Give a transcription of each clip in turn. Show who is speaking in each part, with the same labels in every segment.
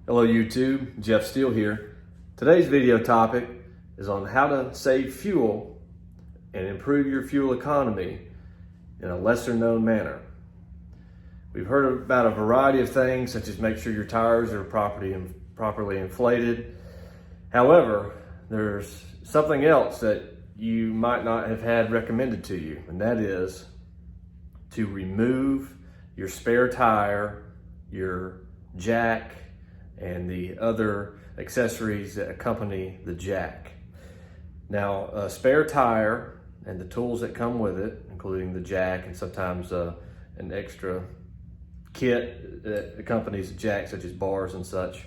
Speaker 1: Hello YouTube, Jeff Steele here. Today's video topic is on how to save fuel and improve your fuel economy in a lesser known manner. We've heard about a variety of things, such as make sure your tires are properly inflated. However, there's something else that you might not have had recommended to you, and that is to remove your spare tire, your jack, and the other accessories that accompany the jack. Now, a spare tire and the tools that come with it, including the jack and sometimes an extra kit that accompanies the jack, such as bars and such,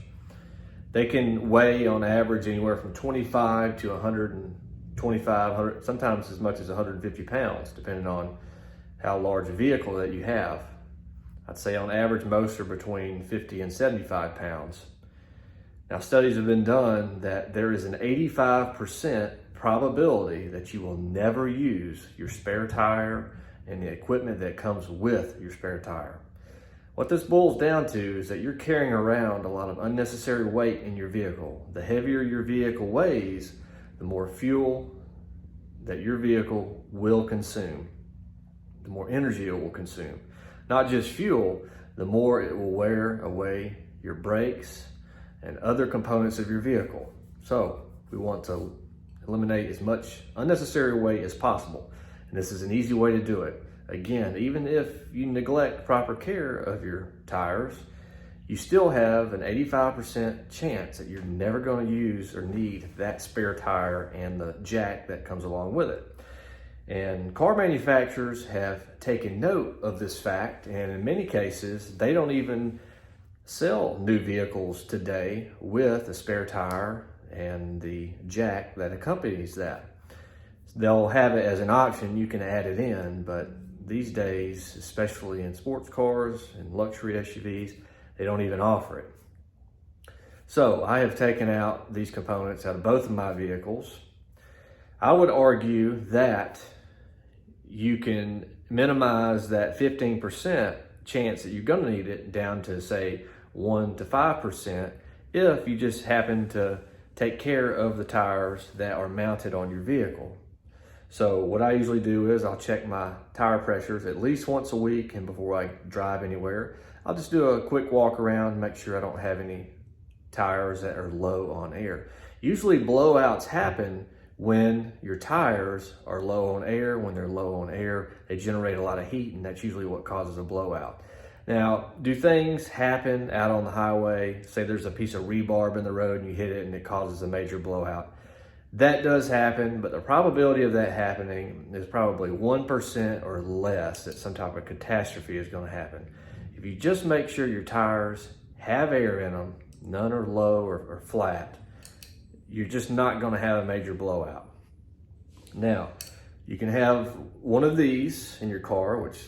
Speaker 1: they can weigh on average anywhere from 25 to 125, sometimes as much as 150 pounds, depending on how large a vehicle that you have. I'd say on average, most are between 50 and 75 pounds. Now, studies have been done that there is an 85% probability that you will never use your spare tire and the equipment that comes with your spare tire. What this boils down to is that you're carrying around a lot of unnecessary weight in your vehicle. The heavier your vehicle weighs, the more fuel that your vehicle will consume, the more energy it will consume. Not just fuel, the more it will wear away your brakes and other components of your vehicle. So we want to eliminate as much unnecessary weight as possible. And this is an easy way to do it. Again, even if you neglect proper care of your tires, you still have an 85% chance that you're never going to use or need that spare tire and the jack that comes along with it. And car manufacturers have taken note of this fact, and in many cases, they don't even sell new vehicles today with a spare tire and the jack that accompanies that. They'll have it as an option, you can add it in, but these days, especially in sports cars and luxury SUVs, they don't even offer it. So I have taken out these components out of both of my vehicles. I would argue that you can minimize that 15% chance that you're going to need it down to, say, 1 to 5% if you just happen to take care of the tires that are mounted on your vehicle. So what I usually do is I'll check my tire pressures at least once a week, and before I drive anywhere, I'll just do a quick walk around and make sure I don't have any tires that are low on air. Usually blowouts happen when your tires are low on air. When they're low on air, they generate a lot of heat, and that's usually what causes a blowout. Now, do things happen out on the highway? Say there's a piece of rebarb in the road and you hit it and it causes a major blowout. That does happen, but the probability of that happening is probably 1% or less that some type of catastrophe is going to happen. If you just make sure your tires have air in them, none are low or flat, you're just not going to have a major blowout. Now, you can have one of these in your car, which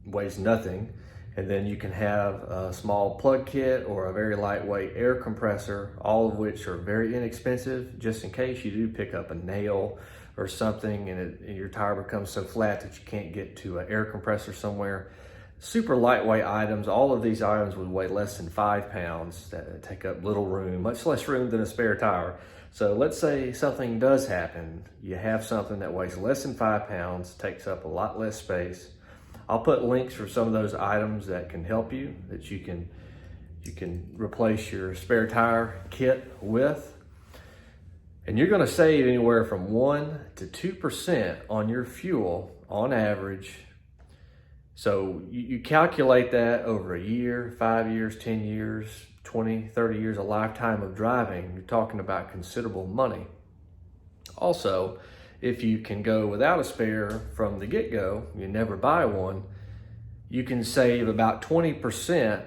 Speaker 1: weighs nothing, and then you can have a small plug kit or a very lightweight air compressor, all of which are very inexpensive, just in case you do pick up a nail or something and your tire becomes so flat that you can't get to an air compressor somewhere. Super lightweight items. All of these items would weigh less than 5 pounds, that take up little room, much less room than a spare tire. So let's say something does happen. You have something that weighs less than 5 pounds, takes up a lot less space. I'll put links for some of those items that can help you, that you can replace your spare tire kit with. And you're gonna save anywhere from 1 to 2% on your fuel on average. So you calculate that over a year, 5 years, 10 years, 20, 30 years, a lifetime of driving, you're talking about considerable money. Also, if you can go without a spare from the get-go, you never buy one, you can save about 20%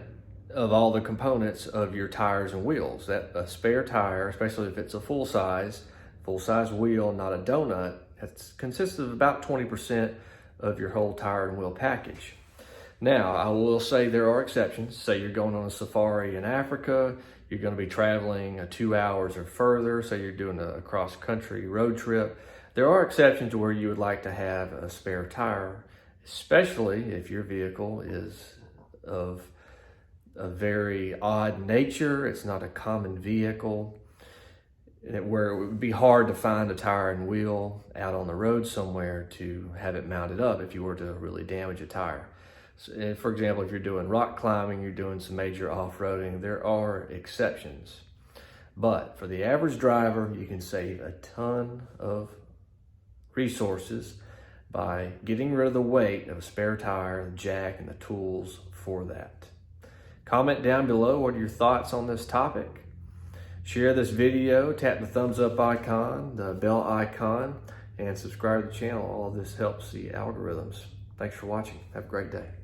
Speaker 1: of all the components of your tires and wheels. That a spare tire, especially if it's a full-size wheel, not a donut, it consists of about 20% of your whole tire and wheel package. Now, I will say there are exceptions. Say you're going on a safari in Africa, you're going to be traveling 2 hours or further, say you're doing a cross-country road trip. There are exceptions where you would like to have a spare tire, especially if your vehicle is of a very odd nature. It's not a common vehicle, where it would be hard to find a tire and wheel out on the road somewhere to have it mounted up if you were to really damage a tire. So, for example, if you're doing rock climbing, you're doing some major off-roading, there are exceptions. But for the average driver, you can save a ton of resources by getting rid of the weight of a spare tire, the jack, and the tools for that. Comment down below what are your thoughts on this topic. Share this video, tap the thumbs up icon, the bell icon, and subscribe to the channel. All of this helps the algorithms. Thanks for watching. Have a great day.